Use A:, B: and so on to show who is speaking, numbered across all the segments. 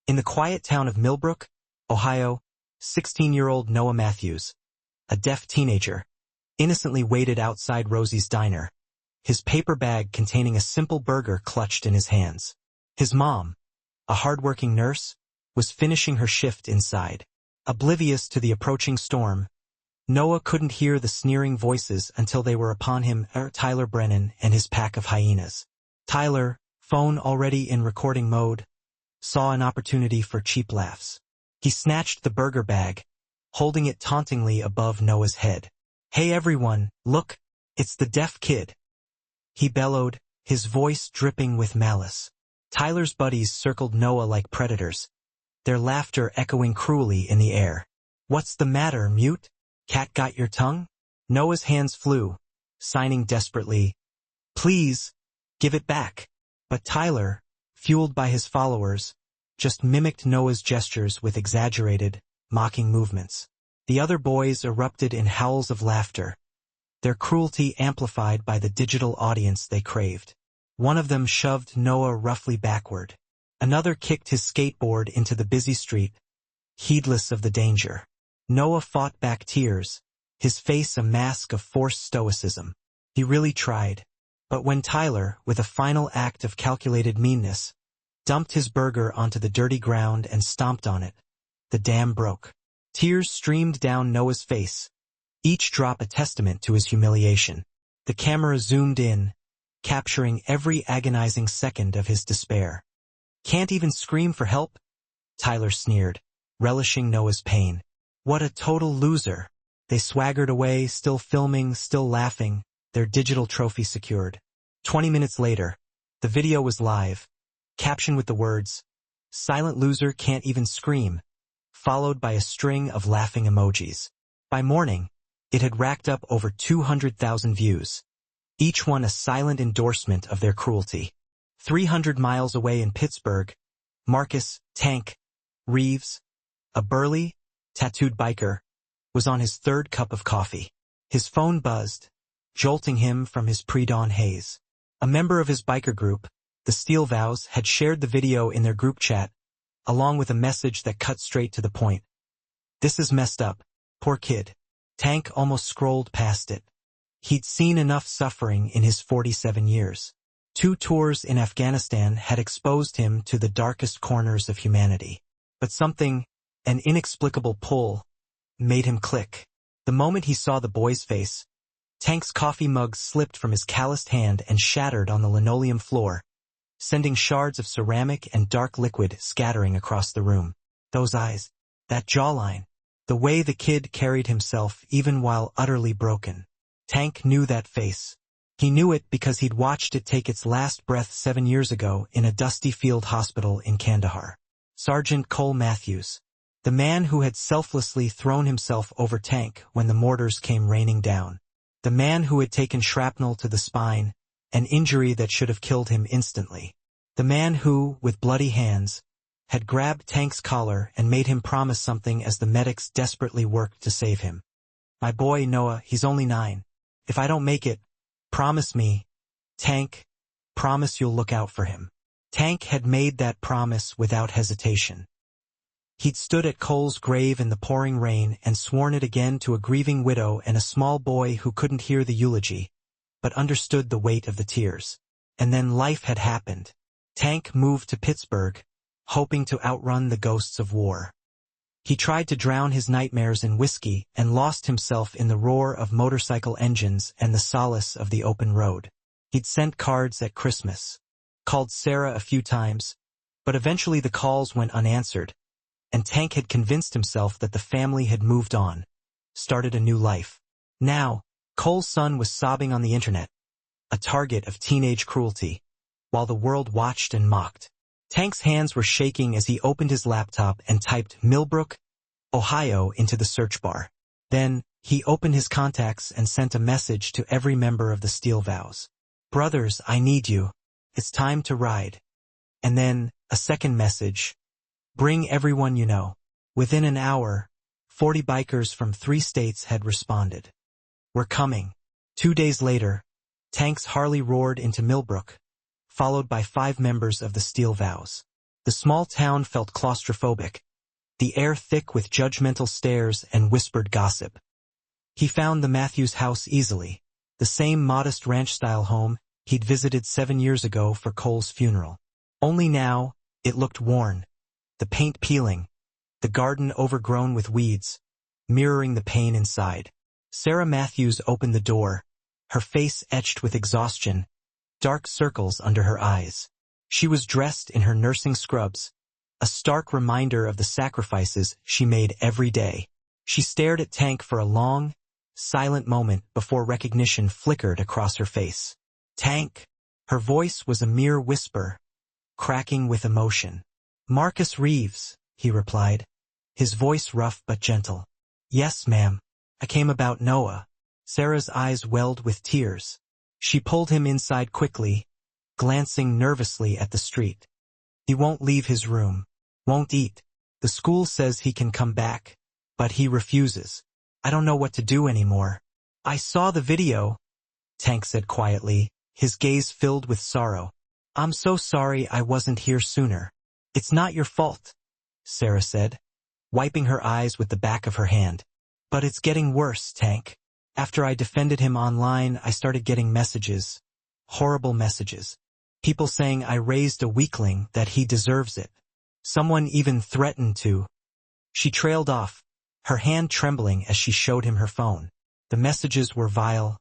A: In the quiet town of Millbrook, Ohio, 16-year-old Noah Matthews, a deaf teenager, innocently waited outside Rosie's diner, his paper bag containing a simple burger clutched in his hands. His mom, a hard-working nurse, was finishing her shift inside. Oblivious to the approaching storm, Noah couldn't hear the sneering voices until they were upon him, Tyler Brennan and his pack of hyenas. Tyler, phone already in recording mode, saw an opportunity for cheap laughs. He snatched the burger bag, holding it tauntingly above Noah's head. "Hey everyone, look, it's the deaf kid," he bellowed, his voice dripping with malice. Tyler's buddies circled Noah like predators, their laughter echoing cruelly in the air. "What's the matter, mute? Cat got your tongue?" Noah's hands flew, signing desperately, "Please, give it back." But Tyler, fueled by his followers, just mimicked Noah's gestures with exaggerated, mocking movements. The other boys erupted in howls of laughter, their cruelty amplified by the digital audience they craved. One of them shoved Noah roughly backward. Another kicked his skateboard into the busy street, heedless of the danger. Noah fought back tears, his face a mask of forced stoicism. He really tried. But when Tyler, with a final act of calculated meanness, dumped his burger onto the dirty ground and stomped on it, the dam broke. Tears streamed down Noah's face, each drop a testament to his humiliation. The camera zoomed in, capturing every agonizing second of his despair. "Can't even scream for help?" Tyler sneered, relishing Noah's pain. "What a total loser." They swaggered away, still filming, still laughing, their digital trophy secured. 20 minutes later, the video was live, captioned with the words, "Silent loser can't even scream," followed by a string of laughing emojis. By morning, it had racked up over 200,000 views, each one a silent endorsement of their cruelty. 300 miles away in Pittsburgh, Marcus "Tank" Reeves, a burly, tattooed biker, was on his third cup of coffee. His phone buzzed, jolting him from his pre-dawn haze. A member of his biker group, the Steel Vows, had shared the video in their group chat, along with a message that cut straight to the point. "This is messed up. Poor kid." Tank almost scrolled past it. He'd seen enough suffering in his 47 years. 2 tours in Afghanistan had exposed him to the darkest corners of humanity. But something, an inexplicable pull, made him click. The moment he saw the boy's face, Tank's coffee mug slipped from his calloused hand and shattered on the linoleum floor, sending shards of ceramic and dark liquid scattering across the room. Those eyes, that jawline, the way the kid carried himself even while utterly broken. Tank knew that face. He knew it because he'd watched it take its last breath 7 years ago in a dusty field hospital in Kandahar. Sergeant Cole Matthews, the man who had selflessly thrown himself over Tank when the mortars came raining down. The man who had taken shrapnel to the spine, an injury that should have killed him instantly. The man who, with bloody hands, had grabbed Tank's collar and made him promise something as the medics desperately worked to save him. "My boy Noah, he's only 9. If I don't make it, promise me, Tank, promise you'll look out for him." Tank had made that promise without hesitation. He'd stood at Cole's grave in the pouring rain and sworn it again to a grieving widow and a small boy who couldn't hear the eulogy, but understood the weight of the tears. And then life had happened. Tank moved to Pittsburgh, hoping to outrun the ghosts of war. He tried to drown his nightmares in whiskey and lost himself in the roar of motorcycle engines and the solace of the open road. He'd sent cards at Christmas, called Sarah a few times, but eventually the calls went unanswered, and Tank had convinced himself that the family had moved on, started a new life. Now, Cole's son was sobbing on the internet, a target of teenage cruelty, while the world watched and mocked. Tank's hands were shaking as he opened his laptop and typed Millbrook, Ohio into the search bar. Then, he opened his contacts and sent a message to every member of the Steel Vows. "Brothers, I need you. It's time to ride." And then, a second message. "Bring everyone you know." Within an hour, 40 bikers from 3 states had responded. "We're coming." 2 days later, Tank's Harley roared into Millbrook, followed by 5 members of the Steel Vows. The small town felt claustrophobic, the air thick with judgmental stares and whispered gossip. He found the Matthews house easily, the same modest ranch-style home he'd visited 7 years ago for Cole's funeral. Only now, it looked worn, the paint peeling, the garden overgrown with weeds, mirroring the pain inside. Sarah Matthews opened the door, her face etched with exhaustion, dark circles under her eyes. She was dressed in her nursing scrubs, a stark reminder of the sacrifices she made every day. She stared at Tank for a long, silent moment before recognition flickered across her face. "Tank." Her voice was a mere whisper, cracking with emotion. "Marcus Reeves," he replied, his voice rough but gentle. "Yes, ma'am. I came about Noah." Sarah's eyes welled with tears. She pulled him inside quickly, glancing nervously at the street. "He won't leave his room, won't eat. The school says he can come back, but he refuses. I don't know what to do anymore." "I saw the video," Tank said quietly, his gaze filled with sorrow. "I'm so sorry I wasn't here sooner." "It's not your fault," Sarah said, wiping her eyes with the back of her hand. "But it's getting worse, Tank. After I defended him online, I started getting messages, horrible messages. People saying I raised a weakling, that he deserves it. Someone even threatened to." She trailed off, her hand trembling as she showed him her phone. The messages were vile,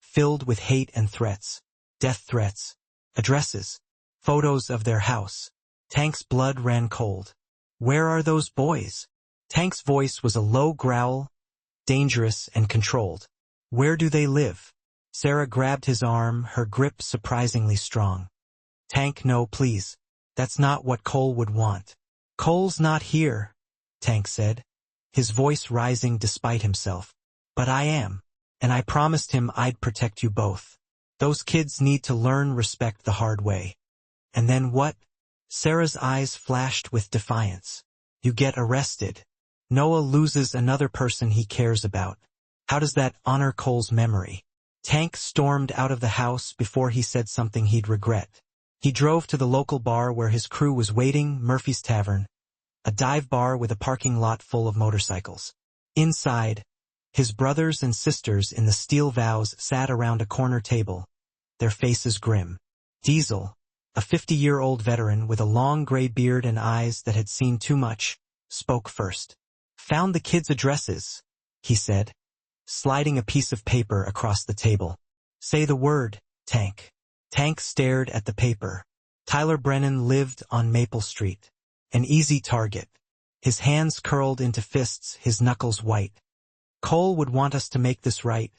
A: filled with hate and threats, death threats, addresses, photos of their house. Tank's blood ran cold. "Where are those boys?" Tank's voice was a low growl, dangerous and controlled. "Where do they live?" Sarah grabbed his arm, her grip surprisingly strong. "Tank, no, please. That's not what Cole would want." "Cole's not here," Tank said, his voice rising despite himself. "But I am, and I promised him I'd protect you both. Those kids need to learn respect the hard way." "And then what?" Sarah's eyes flashed with defiance. "You get arrested. Noah loses another person he cares about. How does that honor Cole's memory?" Tank stormed out of the house before he said something he'd regret. He drove to the local bar where his crew was waiting, Murphy's Tavern, a dive bar with a parking lot full of motorcycles. Inside, his brothers and sisters in the steel vows sat around a corner table, their faces grim. Diesel, a 50-year-old veteran with a long gray beard and eyes that had seen too much, spoke first. "Found the kids' addresses," he said, sliding a piece of paper across the table. "Say the word, Tank." Tank stared at the paper. Tyler Brennan lived on Maple Street. An easy target. His hands curled into fists, his knuckles white. "Cole would want us to make this right,"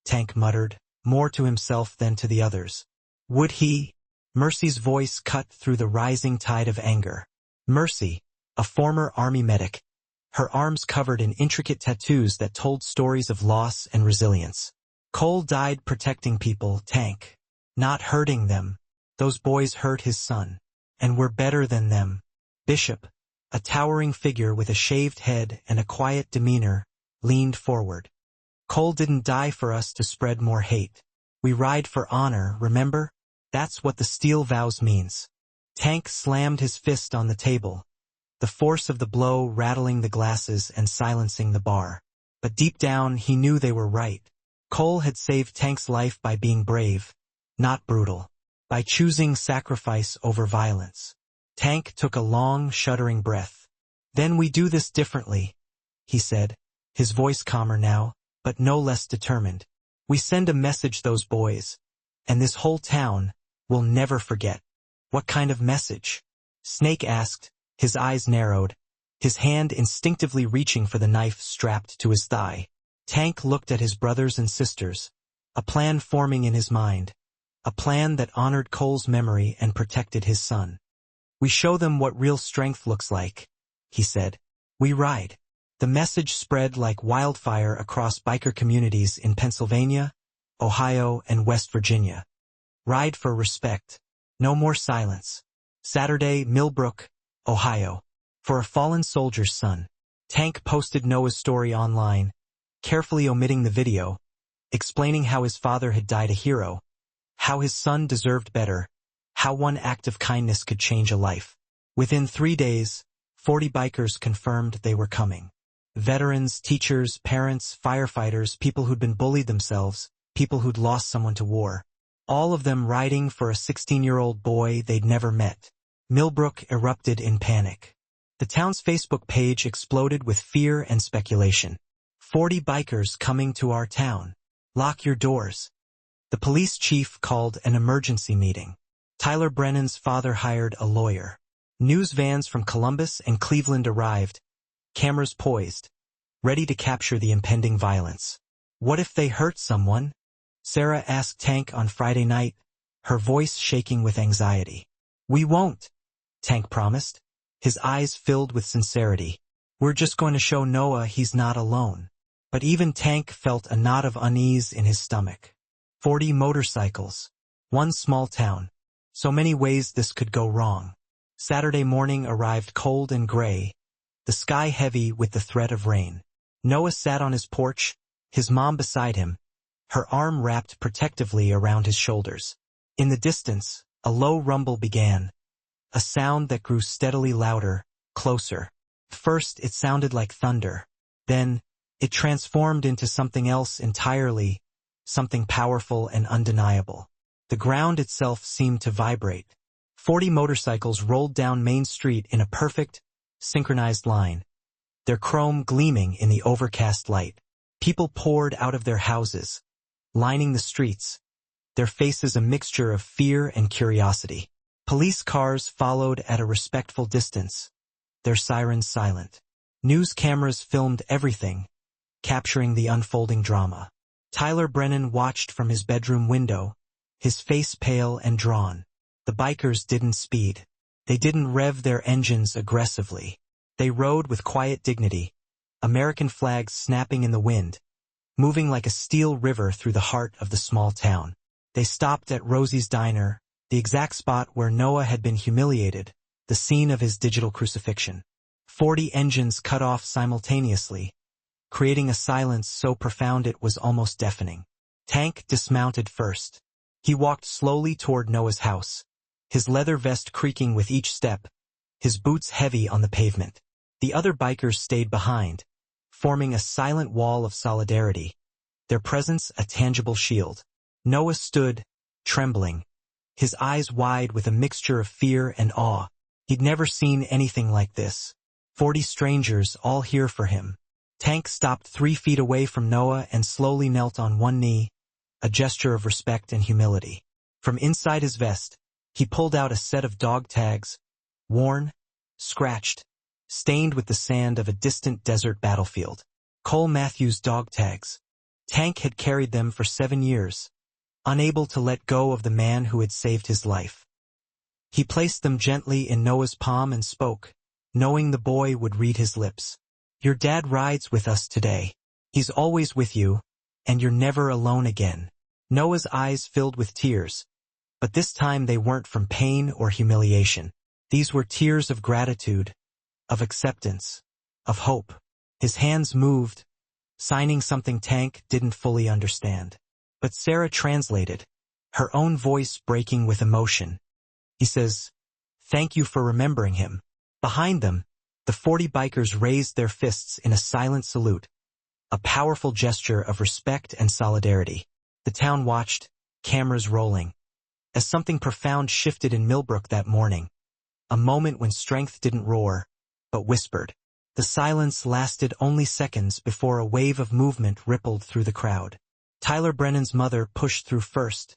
A: Tank muttered, more to himself than to the others. "Would he?" Mercy's voice cut through the rising tide of anger. Mercy, a former Army medic, her arms covered in intricate tattoos that told stories of loss and resilience. "Cole died protecting people, Tank. Not hurting them. Those boys hurt his son. And we're better than them." Bishop, a towering figure with a shaved head and a quiet demeanor, leaned forward. "Cole didn't die for us to spread more hate. We ride for honor, remember? That's what the steel vows means." Tank slammed his fist on the table, the force of the blow rattling the glasses and silencing the bar. But deep down he knew they were right. Cole had saved Tank's life by being brave, not brutal, by choosing sacrifice over violence. Tank took a long, shuddering breath. "Then we do this differently," he said, his voice calmer now, but no less determined. "We send a message those boys, and this whole town will never forget." "What kind of message?" Snake asked, his eyes narrowed, his hand instinctively reaching for the knife strapped to his thigh. Tank looked at his brothers and sisters, a plan forming in his mind, a plan that honored Cole's memory and protected his son. "We show them what real strength looks like," he said. "We ride." The message spread like wildfire across biker communities in Pennsylvania, Ohio, and West Virginia. Ride for respect. No more silence. Saturday, Millbrook, Ohio. For a fallen soldier's son. Tank posted Noah's story online, carefully omitting the video, explaining how his father had died a hero, how his son deserved better, how one act of kindness could change a life. Within 3 days, 40 bikers confirmed they were coming. Veterans, teachers, parents, firefighters, people who'd been bullied themselves, people who'd lost someone to war. All of them riding for a 16-year-old boy they'd never met. Millbrook erupted in panic. The town's Facebook page exploded with fear and speculation. 40 bikers coming to our town. Lock your doors. The police chief called an emergency meeting. Tyler Brennan's father hired a lawyer. News vans from Columbus and Cleveland arrived, cameras poised, ready to capture the impending violence. What if they hurt someone? Sarah asked Tank on Friday night, her voice shaking with anxiety. We won't, Tank promised, his eyes filled with sincerity. We're just going to show Noah he's not alone. But even Tank felt a knot of unease in his stomach. 40 motorcycles. One small town. So many ways this could go wrong. Saturday morning arrived cold and gray, the sky heavy with the threat of rain. Noah sat on his porch, his mom beside him, her arm wrapped protectively around his shoulders. In the distance, a low rumble began, a sound that grew steadily louder, closer. First it sounded like thunder. Then, it transformed into something else entirely, something powerful and undeniable. The ground itself seemed to vibrate. 40 motorcycles rolled down Main Street in a perfect, synchronized line, their chrome gleaming in the overcast light. People poured out of their houses, lining the streets, their faces a mixture of fear and curiosity. Police cars followed at a respectful distance, their sirens silent. News cameras filmed everything, capturing the unfolding drama. Tyler Brennan watched from his bedroom window, his face pale and drawn. The bikers didn't speed. They didn't rev their engines aggressively. They rode with quiet dignity, American flags snapping in the wind, moving like a steel river through the heart of the small town. They stopped at Rosie's Diner, the exact spot where Noah had been humiliated, the scene of his digital crucifixion. 40 engines cut off simultaneously, creating a silence so profound it was almost deafening. Tank dismounted first. He walked slowly toward Noah's house, his leather vest creaking with each step, his boots heavy on the pavement. The other bikers stayed behind, forming a silent wall of solidarity, their presence a tangible shield. Noah stood, trembling, his eyes wide with a mixture of fear and awe. He'd never seen anything like this. 40 strangers all here for him. Tank stopped 3 feet away from Noah and slowly knelt on one knee, a gesture of respect and humility. From inside his vest, he pulled out a set of dog tags, worn, scratched, stained with the sand of a distant desert battlefield. Cole Matthews dog tags. Tank had carried them for 7 years, unable to let go of the man who had saved his life. He placed them gently in Noah's palm and spoke, knowing the boy would read his lips. Your dad rides with us today. He's always with you, and you're never alone again. Noah's eyes filled with tears, but this time they weren't from pain or humiliation. These were tears of gratitude, of acceptance, of hope. His hands moved, signing something Tank didn't fully understand. But Sarah translated, her own voice breaking with emotion. He says, "Thank you for remembering him." Behind them, the 40 bikers raised their fists in a silent salute, a powerful gesture of respect and solidarity. The town watched, cameras rolling, as something profound shifted in Millbrook that morning, a moment when strength didn't roar, but whispered. The silence lasted only seconds before a wave of movement rippled through the crowd. Tyler Brennan's mother pushed through first,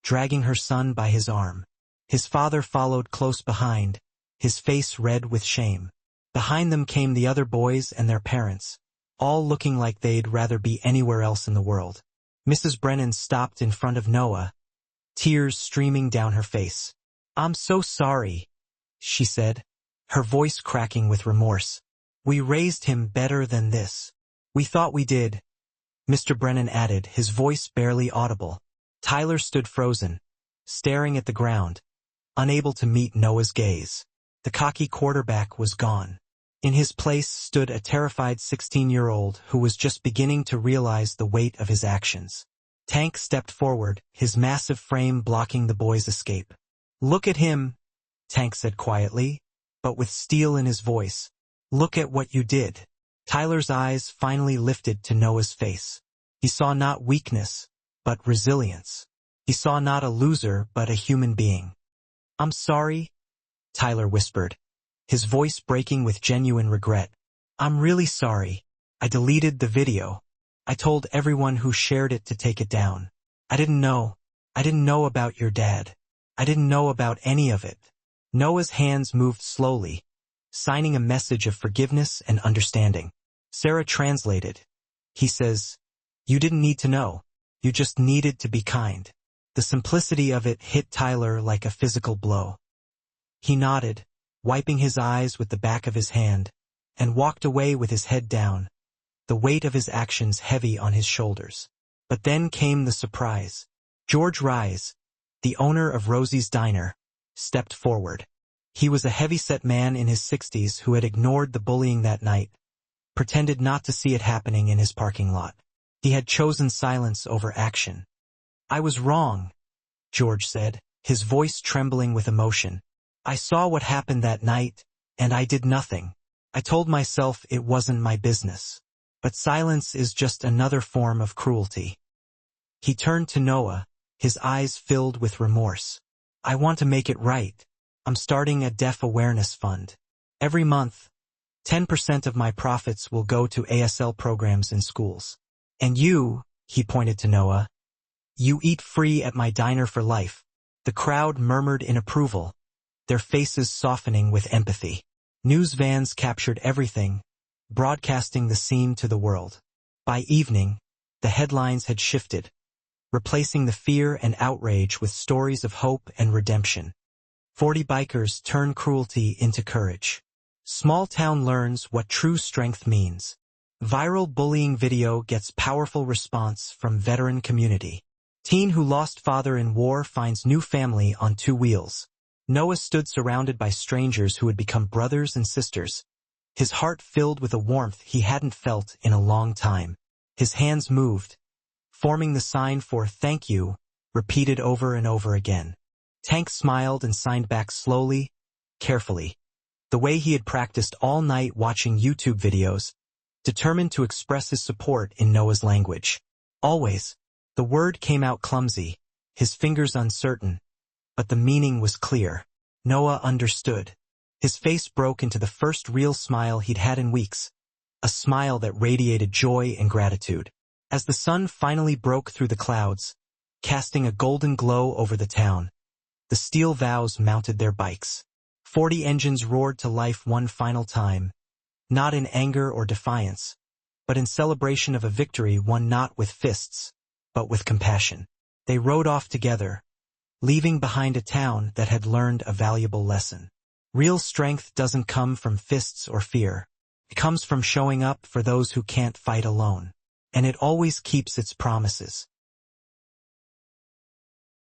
A: dragging her son by his arm. His father followed close behind, his face red with shame. Behind them came the other boys and their parents, all looking like they'd rather be anywhere else in the world. Mrs. Brennan stopped in front of Noah, tears streaming down her face. "I'm so sorry," she said, her voice cracking with remorse. "We raised him better than this." "We thought we did," Mr. Brennan added, his voice barely audible. Tyler stood frozen, staring at the ground, unable to meet Noah's gaze. The cocky quarterback was gone. In his place stood a terrified 16-year-old who was just beginning to realize the weight of his actions. Tank stepped forward, his massive frame blocking the boy's escape. "Look at him," Tank said quietly, but with steel in his voice. "Look at what you did." Tyler's eyes finally lifted to Noah's face. He saw not weakness, but resilience. He saw not a loser, but a human being. "I'm sorry," Tyler whispered, his voice breaking with genuine regret. "I'm really sorry. I deleted the video. I told everyone who shared it to take it down. I didn't know. I didn't know about your dad. I didn't know about any of it." Noah's hands moved slowly, signing a message of forgiveness and understanding. Sarah translated. He says, "You didn't need to know. You just needed to be kind." The simplicity of it hit Tyler like a physical blow. He nodded, wiping his eyes with the back of his hand, and walked away with his head down, the weight of his actions heavy on his shoulders. But then came the surprise. George Rise, the owner of Rosie's Diner, stepped forward. He was a heavy-set man in his 60s who had ignored the bullying that night, pretended not to see it happening in his parking lot. He had chosen silence over action. "I was wrong," George said, his voice trembling with emotion. "I saw what happened that night, and I did nothing. I told myself it wasn't my business. But silence is just another form of cruelty." He turned to Noah, his eyes filled with remorse. "I want to make it right. I'm starting a deaf awareness fund. Every month, 10% of my profits will go to ASL programs in schools. And you," he pointed to Noah, "you eat free at my diner for life." The crowd murmured in approval, their faces softening with empathy. News vans captured everything, broadcasting the scene to the world. By evening, the headlines had shifted, replacing the fear and outrage with stories of hope and redemption. 40 bikers turn cruelty into courage. Small town learns what true strength means. Viral bullying video gets powerful response from veteran community. Teen who lost father in war finds new family on 2 wheels. Noah stood surrounded by strangers who had become brothers and sisters, his heart filled with a warmth he hadn't felt in a long time. His hands moved, forming the sign for "thank you," repeated over and over again. Tank smiled and signed back slowly, carefully, the way he had practiced all night watching YouTube videos, determined to express his support in Noah's language. Always, the word came out clumsy, his fingers uncertain, but the meaning was clear. Noah understood. His face broke into the first real smile he'd had in weeks, a smile that radiated joy and gratitude. As the sun finally broke through the clouds, casting a golden glow over the town, the steel vows mounted their bikes. 40 engines roared to life one final time, not in anger or defiance, but in celebration of a victory won not with fists, but with compassion. They rode off together, leaving behind a town that had learned a valuable lesson. Real strength doesn't come from fists or fear. It comes from showing up for those who can't fight alone. And it always keeps its promises.